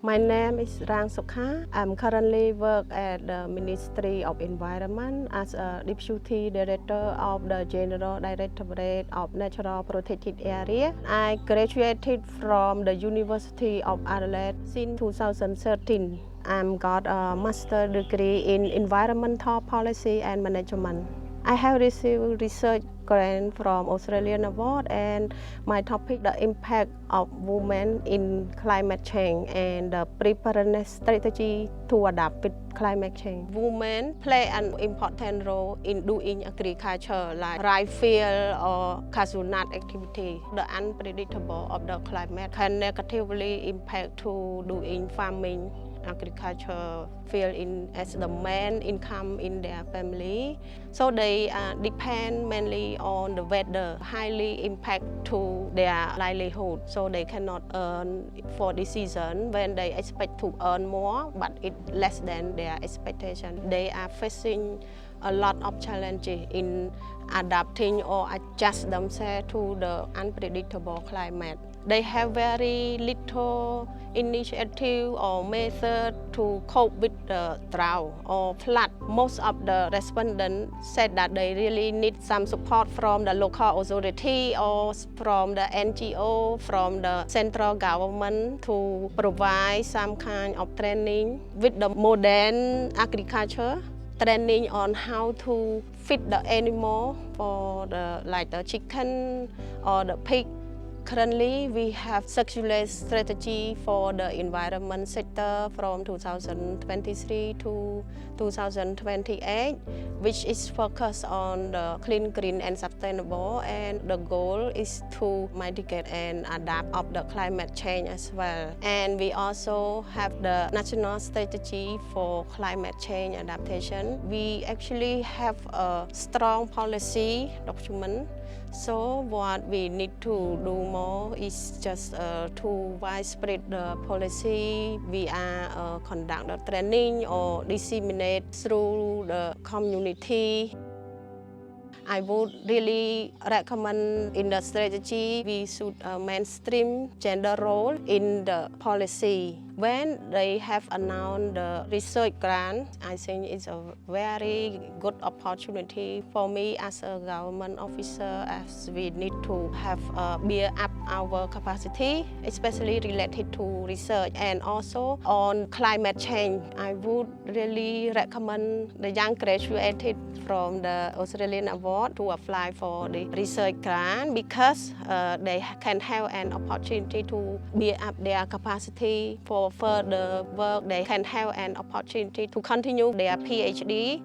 My name is Rang Sukha. I'm currently work at the Ministry of Environment as a Deputy Director of the General Directorate of Natural Protected Area. I graduated from the University of Adelaide since 2013. I've got a master's degree in Environmental Policy and Management. I have received research grant from Australian Award, and my topic the impact of women in climate change and the preparedness strategy to adapt with climate change. Women play an important role in doing agriculture like rice field or cashew nut activity. The unpredictable of the climate can negatively impact to doing farming agriculture field in as the main income in their family, so they depend mainly on the weather, highly impact to their livelihood, so they cannot earn for this season when they expect to earn more, but it less than their expectation. They are facing a lot of challenges in adapting or adjust themselves to the unpredictable climate. They have very little initiative or method to cope with the drought or flood. Most of the respondents said that they really need some support from the local authority or from the NGO, from the central government to provide some kind of training with the modern agriculture. Training on how to feed the animal for the like the chicken or the pig. Currently, we have circular strategy for the environment sector from 2023 to 2028, which is focused on the clean, green, and sustainable. And the goal is to mitigate and adapt of the climate change as well. And we also have the national strategy for climate change adaptation. We actually have a strong policy document. So what we need to do more is just to widespread the policy. We are conduct the training or disseminate through the community. I would really recommend in the strategy we should mainstream gender role in the policy. When they have announced the research grant, I think it's a very good opportunity for me as a government officer, as we need to have build up our capacity, especially related to research and also on climate change. I would really recommend the young graduated from the Australian Award to apply for the research grant because they can have an opportunity to build up their capacity for further work. They can have an opportunity to continue their PhD.